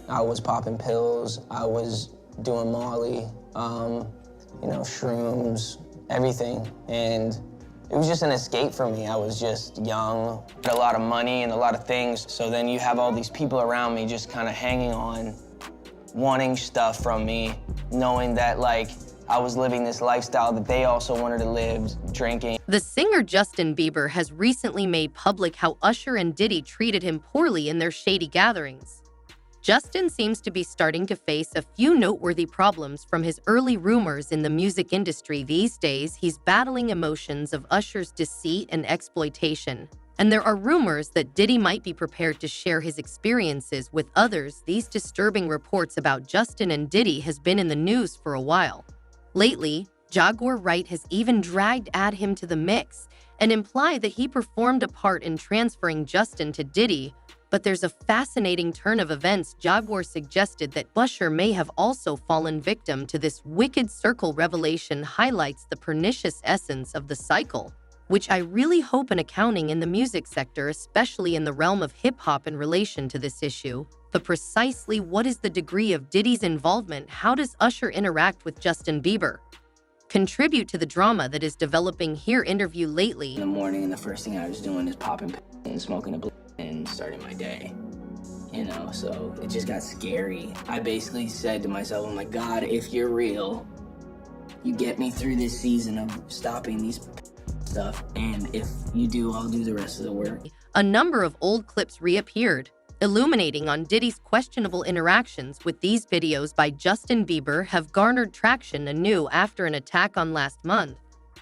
I was popping pills, I was doing Molly, shrooms, everything. And it was just an escape for me. I was just young, had a lot of money and a lot of things. So then you have all these people around me just kind of hanging on, wanting stuff from me, knowing that like I was living this lifestyle that they also wanted to live, drinking. The singer Justin Bieber has recently made public how Usher and Diddy treated him poorly in their shady gatherings. Justin seems to be starting to face a few noteworthy problems from his early rumors in the music industry. These days, he's battling emotions of Usher's deceit and exploitation. And there are rumors that Diddy might be prepared to share his experiences with others. These disturbing reports about Justin and Diddy has been in the news for a while. Lately, Jaguar Wright has even dragged him to the mix and implied that he performed a part in transferring Justin to Diddy. But there's a fascinating turn of events. Jaguar suggested that Usher may have also fallen victim to this wicked circle. Revelation highlights the pernicious essence of the cycle, which I really hope an accounting in the music sector, especially in the realm of hip-hop in relation to this issue. But precisely what is the degree of Diddy's involvement? How does Usher interact with Justin Bieber? Contribute to the drama that is developing here. Interview lately. In the morning, and the first thing I was doing is popping and smoking a blunt and starting my day. So it just got scary. I basically said to myself, I'm like, God, if you're real, you get me through this season of stopping these stuff, and if you do, I'll do the rest of the work. A number of old clips reappeared, illuminating on Diddy's questionable interactions. With these videos by Justin Bieber have garnered traction anew after an attack on last month,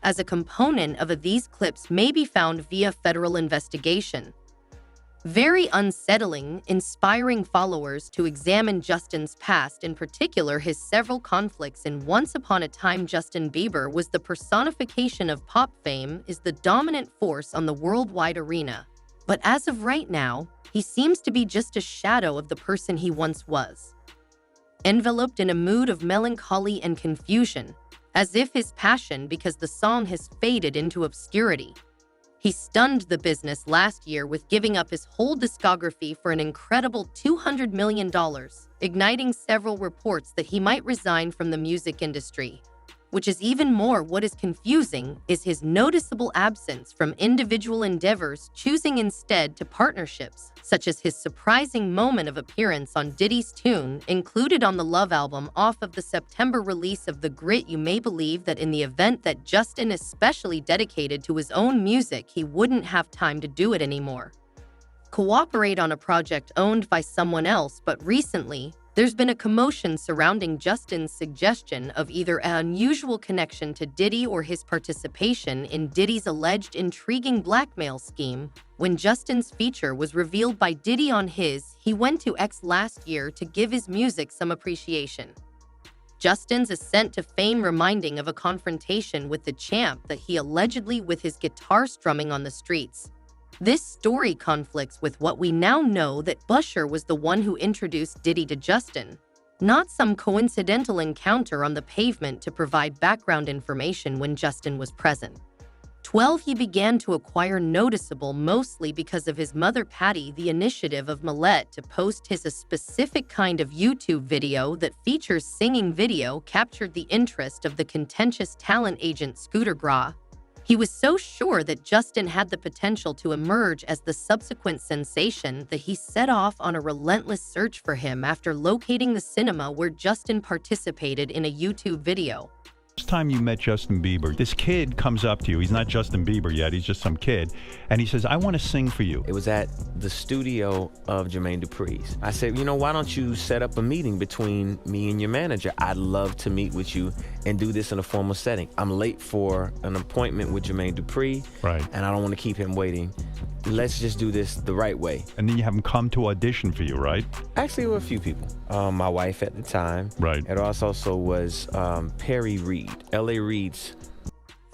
as a component of these clips may be found via federal investigation. Very unsettling, inspiring followers to examine Justin's past, in particular his several conflicts. In once upon a time, Justin Bieber was the personification of pop fame, is the dominant force on the worldwide arena. But as of right now, he seems to be just a shadow of the person he once was, enveloped in a mood of melancholy and confusion, as if his passion because the song has faded into obscurity. He stunned the business last year with giving up his whole discography for an incredible $200 million, igniting several reports that he might resign from the music industry. Which is even more what is confusing is his noticeable absence from individual endeavors, choosing instead to partnerships, such as his surprising moment of appearance on Diddy's tune, included on the Love album off of the September release of The Grit. You may believe that in the event that Justin especially dedicated to his own music, he wouldn't have time to do it anymore. Cooperate on a project owned by someone else, but recently, there's been a commotion surrounding Justin's suggestion of either an unusual connection to Diddy or his participation in Diddy's alleged intriguing blackmail scheme. When Justin's feature was revealed by Diddy on his He Went to X last year to give his music some appreciation. Justin's ascent to fame reminding of a confrontation with the champ that he allegedly with his guitar strumming on the streets. This story conflicts with what we now know that Usher was the one who introduced Diddy to Justin, not some coincidental encounter on the pavement to provide background information when Justin was present. 12. He began to acquire noticeable mostly because of his mother Patty. The initiative of Millette to post a specific kind of YouTube video that features singing video captured the interest of the contentious talent agent Scooter Braun. He was so sure that Justin had the potential to emerge as the subsequent sensation that he set off on a relentless search for him after locating the cinema where Justin participated in a YouTube video. First time you met Justin Bieber, this kid comes up to you. He's not Justin Bieber yet. He's just some kid. And he says, I want to sing for you. It was at the studio of Jermaine Dupri's. I said, why don't you set up a meeting between me and your manager? I'd love to meet with you and do this in a formal setting. I'm late for an appointment with Jermaine Dupri, right? And I don't want to keep him waiting. Let's just do this the right way. And then you have him come to audition for you, right? Actually, there were a few people. My wife at the time. Right. It also was Perry Reed, L.A. Reid's.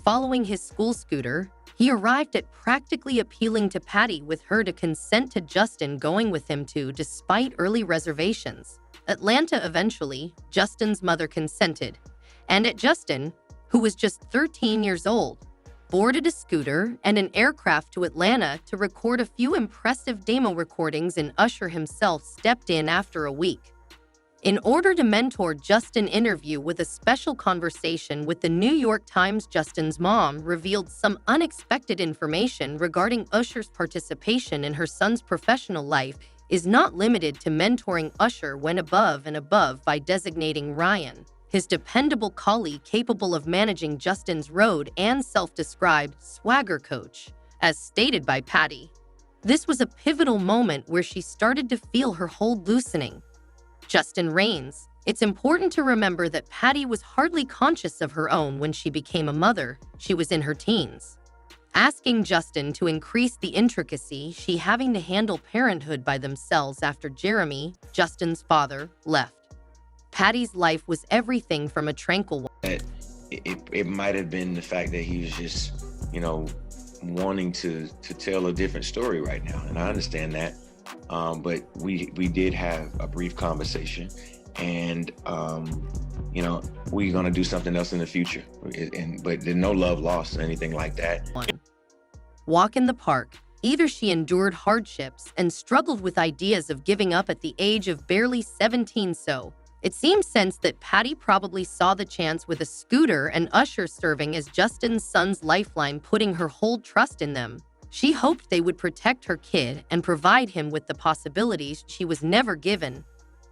Following his school scooter, he arrived at practically appealing to Patty with her to consent to Justin going with him to, despite early reservations. Atlanta eventually, Justin's mother consented. And at Justin, who was just 13 years old, boarded a scooter and an aircraft to Atlanta to record a few impressive demo recordings, and Usher himself stepped in after a week. In order to mentor Justin interview with a special conversation with the New York Times, Justin's mom revealed some unexpected information regarding Usher's participation in her son's professional life is not limited to mentoring Usher when above and above by designating Ryan, his dependable colleague capable of managing Justin's road and self-described swagger coach, as stated by Patty. This was a pivotal moment where she started to feel her hold loosening. Justin reigns. It's important to remember that Patty was hardly conscious of her own when she became a mother. She was in her teens. Asking Justin to increase the intricacy, she having to handle parenthood by themselves after Jeremy, Justin's father, left. Patty's life was everything from a tranquil one. It might have been the fact that he was just, wanting to tell a different story right now, and I understand that. But we did have a brief conversation, and we're gonna do something else in the future. But there's no love lost or anything like that. Walk in the park. Either she endured hardships and struggled with ideas of giving up at the age of barely 17, so it seems sense that Patty probably saw the chance with a scooter and Usher serving as Justin's son's lifeline, putting her whole trust in them. She hoped they would protect her kid and provide him with the possibilities she was never given.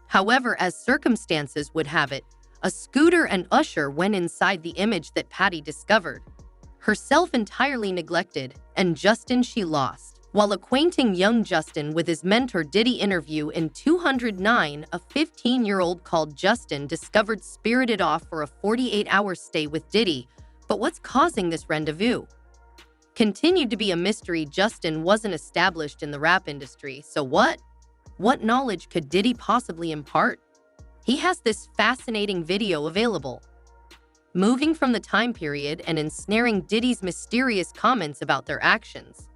However, as circumstances would have it, a scooter and Usher went inside the image that Patty discovered. Herself entirely neglected, and Justin she lost. While acquainting young Justin with his mentor Diddy interview in 209, a 15-year-old called Justin discovered spirited off for a 48-hour stay with Diddy. But what's causing this rendezvous? Continued to be a mystery. Justin wasn't established in the rap industry, so what? What knowledge could Diddy possibly impart? He has this fascinating video available. Moving from the time period and ensnaring Diddy's mysterious comments about their actions.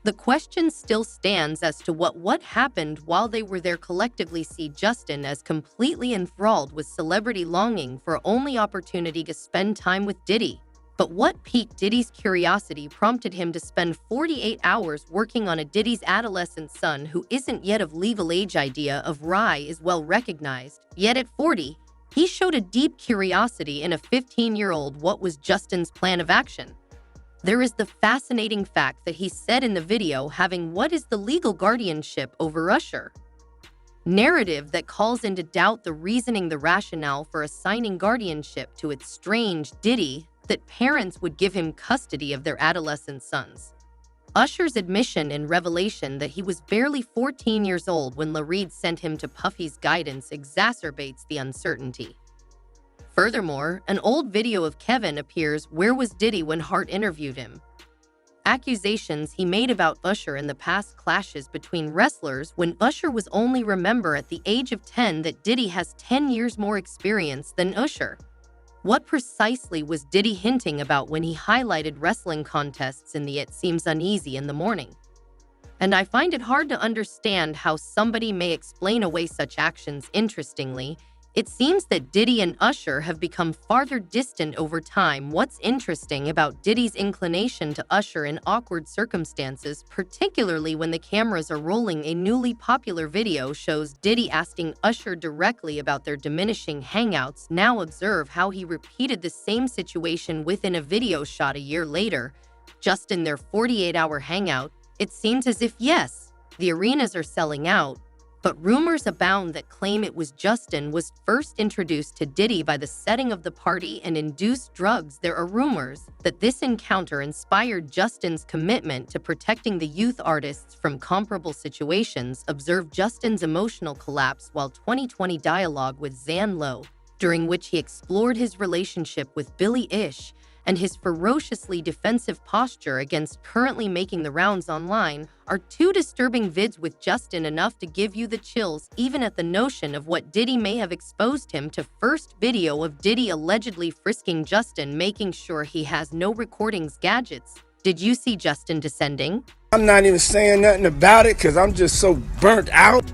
The question still stands as to what happened while they were there collectively. See Justin as completely enthralled with celebrity longing for only opportunity to spend time with Diddy. But what piqued Diddy's curiosity prompted him to spend 48 hours working on a Diddy's adolescent son who isn't yet of legal age. Idea of Rye is well recognized, yet at 40, he showed a deep curiosity in a 15-year-old. What was Justin's plan of action? There is the fascinating fact that he said in the video having what is the legal guardianship over Usher. Narrative that calls into doubt the reasoning, the rationale for assigning guardianship to its strange Diddy, that parents would give him custody of their adolescent sons. Usher's admission and revelation that he was barely 14 years old when Reid sent him to Puffy's guidance exacerbates the uncertainty. Furthermore, an old video of Kevin appears. Where was Diddy when Hart interviewed him? Accusations he made about Usher in the past clashes between wrestlers when Usher was only remember at the age of 10 that Diddy has 10 years more experience than Usher. What precisely was Diddy hinting about when he highlighted wrestling contests in the It Seems Uneasy in the Morning? And I find it hard to understand how somebody may explain away such actions. Interestingly, it seems that Diddy and Usher have become farther distant over time. What's interesting about Diddy's inclination to Usher in awkward circumstances, particularly when the cameras are rolling, a newly popular video shows Diddy asking Usher directly about their diminishing hangouts. Now observe how he repeated the same situation within a video shot a year later. Just in their 48-hour hangout, it seems as if, yes, the arenas are selling out, but rumors abound that claim it was Justin was first introduced to Diddy by the setting of the party and induced drugs. There are rumors that this encounter inspired Justin's commitment to protecting the youth artists from comparable situations. Observe Justin's emotional collapse while 2020 dialogue with Zan Lowe, during which he explored his relationship with Billie Eilish and his ferociously defensive posture against currently making the rounds online, are two disturbing vids with Justin enough to give you the chills even at the notion of what Diddy may have exposed him to. First video of Diddy allegedly frisking Justin, making sure he has no recordings gadgets. Did you see Justin descending? I'm not even saying nothing about it because I'm just so burnt out.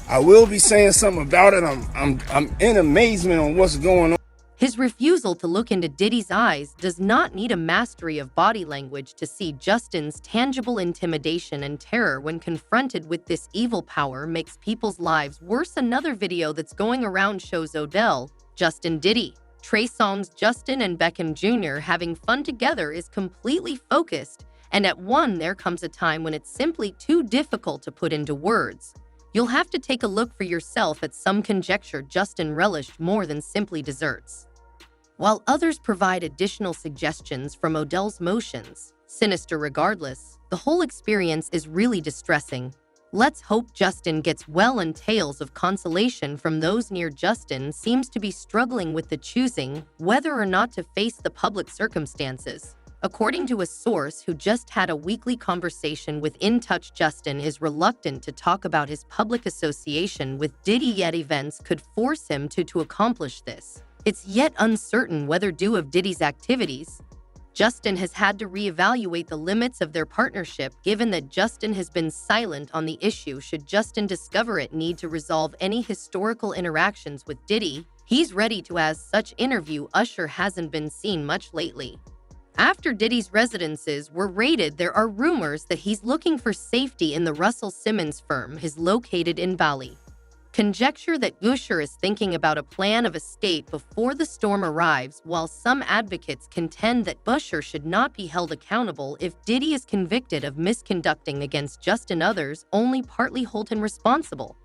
I will be saying something about it. I'm in amazement on what's going on. His refusal to look into Diddy's eyes does not need a mastery of body language to see Justin's tangible intimidation and terror when confronted with this evil power makes people's lives worse. Another video that's going around shows Odell, Justin Diddy, Trey Songz, Justin and Beckham Jr. having fun together is completely focused, and at one there comes a time when it's simply too difficult to put into words. You'll have to take a look for yourself at some conjecture Justin relished more than simply desserts, while others provide additional suggestions from Odell's motions. Sinister regardless, the whole experience is really distressing. Let's hope Justin gets well, and tales of consolation from those near Justin seems to be struggling with the choosing whether or not to face the public circumstances. According to a source who just had a weekly conversation with In Touch, Justin is reluctant to talk about his public association with Diddy, yet events could force him to accomplish this. It's yet uncertain whether due of Diddy's activities, Justin has had to reevaluate the limits of their partnership, given that Justin has been silent on the issue. Should Justin discover it need to resolve any historical interactions with Diddy, he's ready to as such interview. Usher hasn't been seen much lately. After Diddy's residences were raided, there are rumors that he's looking for safety in the Russell Simmons firm is located in Bali. Conjecture that Usher is thinking about a plan of escape before the storm arrives, while some advocates contend that Usher should not be held accountable if Diddy is convicted of misconducting against Justin. Others only partly hold him responsible,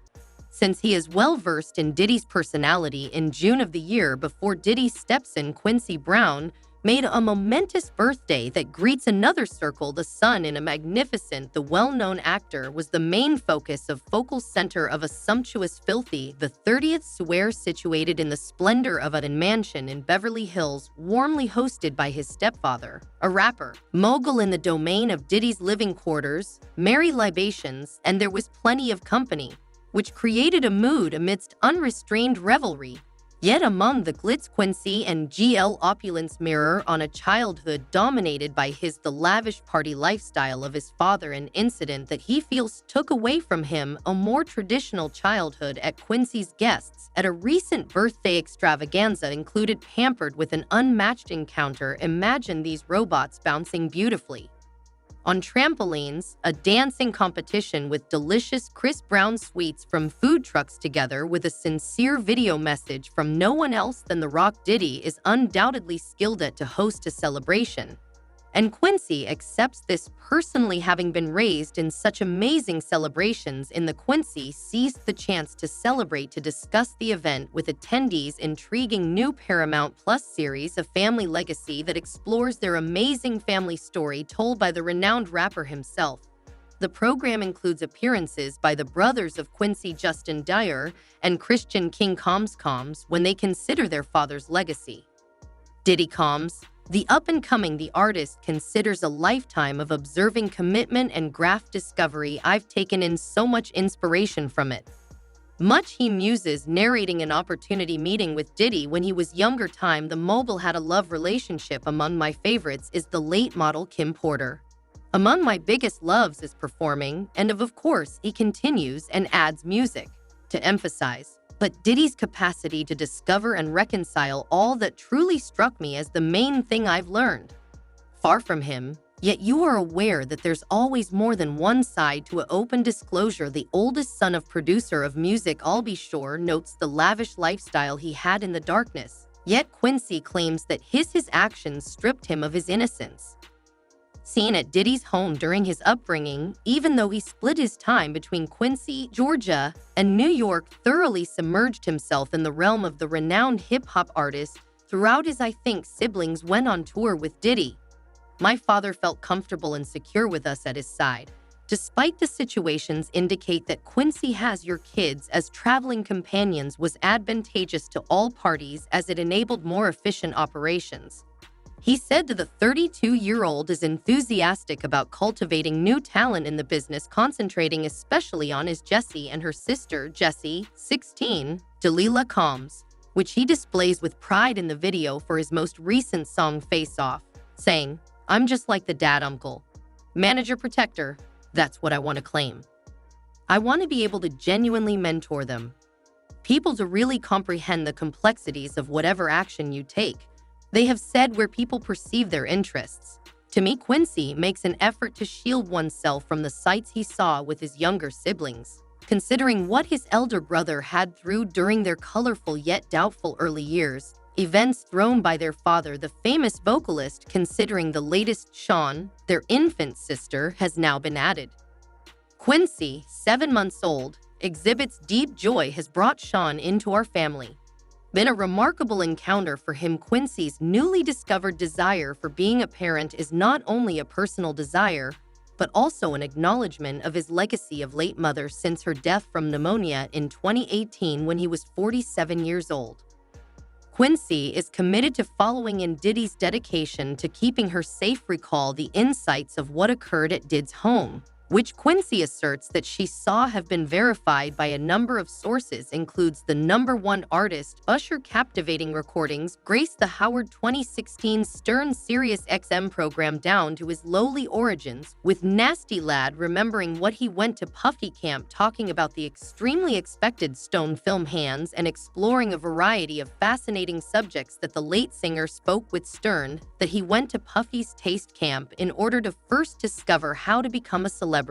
since he is well versed in Diddy's personality. In June of the year before Diddy's stepson Quincy Brown made a momentous birthday that greets another circle the sun in a magnificent. The well-known actor was the main focal center of a sumptuous filthy the 30th soiree situated in the splendor of a mansion in Beverly Hills, warmly hosted by his stepfather, a rapper, mogul in the domain of Diddy's living quarters, merry libations, and there was plenty of company, which created a mood amidst unrestrained revelry. Yet among the glitz, Quincy and GL opulence mirror on a childhood dominated by the lavish party lifestyle of his father, an incident that he feels took away from him a more traditional childhood. At Quincy's guests at a recent birthday extravaganza included pampered with an unmatched encounter. Imagine these robots bouncing beautifully on trampolines, a dancing competition with delicious crisp brown sweets from food trucks, together with a sincere video message from no one else than the Rock. Diddy is undoubtedly skilled at to host a celebration, and Quincy accepts this personally, having been raised in such amazing celebrations. In the Quincy seized the chance to celebrate to discuss the event with attendees. Intriguing new Paramount Plus series, A Family Legacy, that explores their amazing family story told by the renowned rapper himself. The program includes appearances by the brothers of Quincy, Justin Dyer and Christian King Combs, when they consider their father's legacy. Diddy Combs, the up-and-coming, the artist considers a lifetime of observing commitment and graft discovery. I've taken in so much inspiration from it. Much he muses, narrating an opportunity meeting with Diddy when he was younger. Time the mobile had a love relationship. Among my favorites is the late model Kim Porter. Among my biggest loves is performing, and of course, he continues and adds music to emphasize. But Diddy's capacity to discover and reconcile all that truly struck me as the main thing I've learned. Far from him, yet you are aware that there's always more than one side to an open disclosure. The oldest son of producer of music, I'll be sure, notes the lavish lifestyle he had in the darkness. Yet Quincy claims that his actions stripped him of his innocence. Seen at Diddy's home during his upbringing, even though he split his time between Quincy, Georgia, and New York, thoroughly submerged himself in the realm of the renowned hip-hop artist. Throughout his siblings went on tour with Diddy. My father felt comfortable and secure with us at his side. Despite the situations indicate that Quincy has your kids as traveling companions was advantageous to all parties as it enabled more efficient operations. He said that the 32-year-old is enthusiastic about cultivating new talent in the business, concentrating especially on his Jessie and her sister, Jessie, 16, Delilah Combs, which he displays with pride in the video for his most recent song Face Off, saying, "I'm just like the dad uncle, manager protector, that's what I want to claim. I want to be able to genuinely mentor them. people to really comprehend the complexities of whatever action you take. They have said where people perceive their interests. To me, Quincy makes an effort to shield oneself from the sights he saw with his younger siblings, considering what his elder brother had through during their colorful yet doubtful early years. Events thrown by their father, the famous vocalist, considering the latest Sean, their infant sister, has now been added. Quincy, 7 months old, exhibits deep joy has brought Sean into our family. Been a remarkable encounter for him. Quincy's newly discovered desire for being a parent is not only a personal desire, but also an acknowledgement of his legacy of late mother since her death from pneumonia in 2018 when he was 47 years old. Quincy is committed to following in Diddy's dedication to keeping her safe. Recall the insights of what occurred at Diddy's home, which Quincy asserts that she saw have been verified by a number of sources, includes the #1 artist Usher captivating recordings grace the Howard 2016 Stern Sirius XM program down to his lowly origins, with Nasty Lad remembering what he went to Puffy camp talking about the extremely expected Stone film hands and exploring a variety of fascinating subjects that the late singer spoke with Stern, that he went to Puffy's taste camp in order to first discover how to become a celebrity.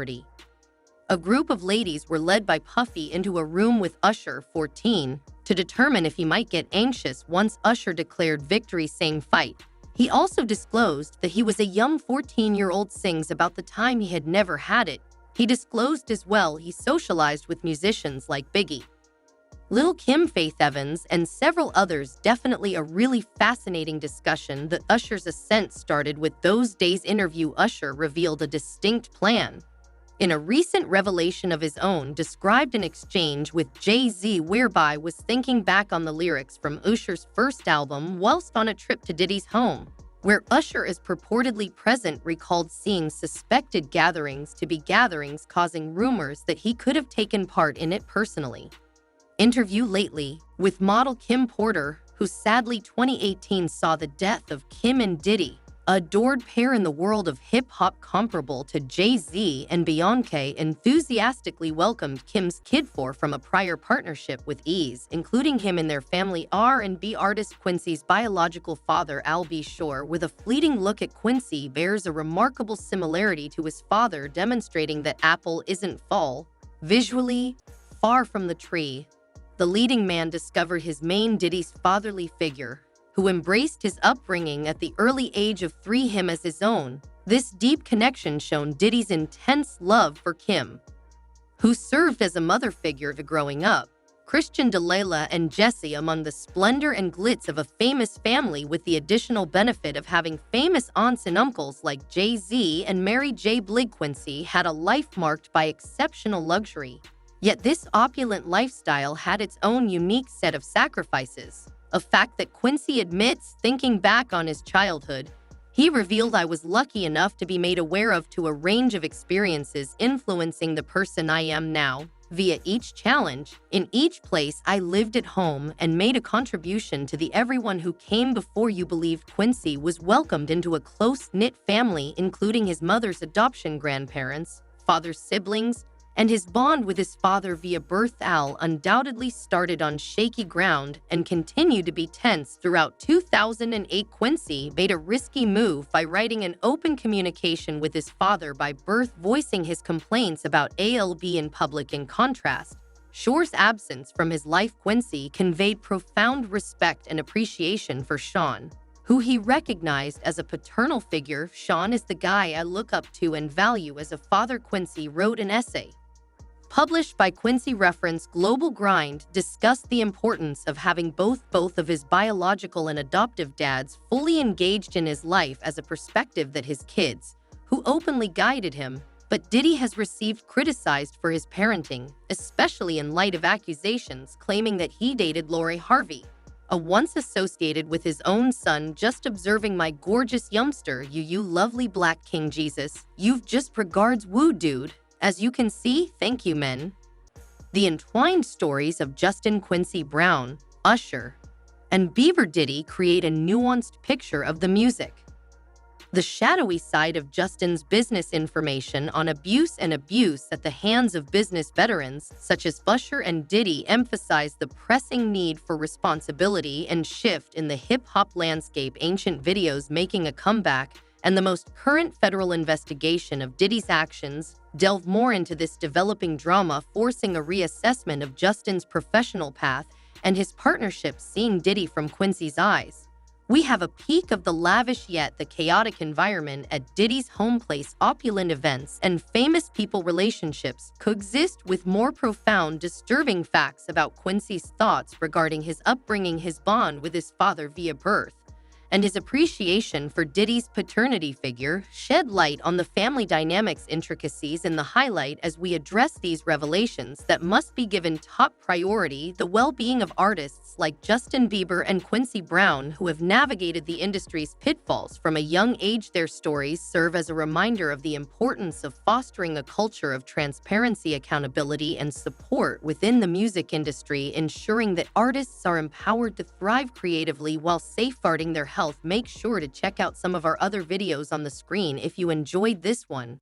A group of ladies were led by Puffy into a room with Usher, 14, to determine if he might get anxious once Usher declared victory, saying fight. He also disclosed that he was a young 14-year-old, sings about the time he had never had it. He disclosed as well he socialized with musicians like Biggie, Lil' Kim, Faith Evans, and several others. Definitely a really fascinating discussion. The Usher's ascent started with those days interview. Usher revealed a distinct plan in a recent revelation of his own, described an exchange with Jay-Z whereby was thinking back on the lyrics from Usher's first album whilst on a trip to Diddy's home, where Usher is purportedly present. Recalled seeing suspected gatherings to be gatherings, causing rumors that he could have taken part in it personally. Interview lately with model Kim Porter, who sadly 2018 saw the death of Kim and Diddy, adored pair in the world of hip-hop comparable to Jay-Z and Beyonce, enthusiastically welcomed Kim's kid from a prior partnership with Ease, including him in their family. R&B artist Quincy's biological father, Al B. Shore, with a fleeting look at Quincy, bears a remarkable similarity to his father, demonstrating that apple isn't fall, visually far from the tree. The leading man discovered his main Diddy's fatherly figure, who embraced his upbringing at the early age of 3, him as his own. This deep connection shown Diddy's intense love for Kim, who served as a mother figure to growing up. Christian, Delilah, and Jesse among the splendor and glitz of a famous family, with the additional benefit of having famous aunts and uncles like Jay-Z and Mary J. Blige. Quincy had a life marked by exceptional luxury. Yet this opulent lifestyle had its own unique set of sacrifices, a fact that Quincy admits. Thinking back on his childhood, he revealed, "I was lucky enough to be made aware of to a range of experiences influencing the person I am now. Via each challenge, in each place I lived at home and made a contribution to the everyone who came before you." Believed Quincy was welcomed into a close-knit family, including his mother's adoption grandparents, father's siblings, and his bond with his father via birth. Al undoubtedly started on shaky ground and continued to be tense throughout 2008. Quincy made a risky move by writing an open communication with his father by birth, voicing his complaints about ALB in public. In contrast, Shore's absence from his life, Quincy conveyed profound respect and appreciation for Sean, who he recognized as a paternal figure. "Sean is the guy I look up to and value as a father," Quincy wrote. An essay published by Quincy Reference Global Grind discussed the importance of having both of his biological and adoptive dads fully engaged in his life, as a perspective that his kids, who openly guided him. But Diddy has received criticized for his parenting, especially in light of accusations claiming that he dated Lori Harvey, a once associated with his own son. "Just observing my gorgeous youngster, you lovely black King Jesus. You've just regards woo dude. As you can see, thank you, men." The entwined stories of Justin Quincy Brown, Usher, and Bieber Diddy create a nuanced picture of the music The shadowy side of Justin's business information on abuse and abuse at the hands of business veterans such as Usher and Diddy emphasize the pressing need for responsibility and shift in the hip-hop landscape. Ancient videos making a comeback and the most current federal investigation of Diddy's actions delve more into this developing drama, forcing a reassessment of Justin's professional path and his partnership. Seeing Diddy from Quincy's eyes, we have a peek of the lavish yet the chaotic environment at Diddy's home place. Opulent events and famous people relationships coexist with more profound, disturbing facts about Quincy's thoughts regarding his upbringing, his bond with his father via birth, and his appreciation for Diddy's paternity figure shed light on the family dynamics intricacies in the highlight as we address these revelations that must be given top priority. The well-being of artists like Justin Bieber and Quincy Brown, who have navigated the industry's pitfalls from a young age. Their stories serve as a reminder of the importance of fostering a culture of transparency, accountability, and support within the music industry, ensuring that artists are empowered to thrive creatively while safeguarding their health. Make sure to check out some of our other videos on the screen if you enjoyed this one.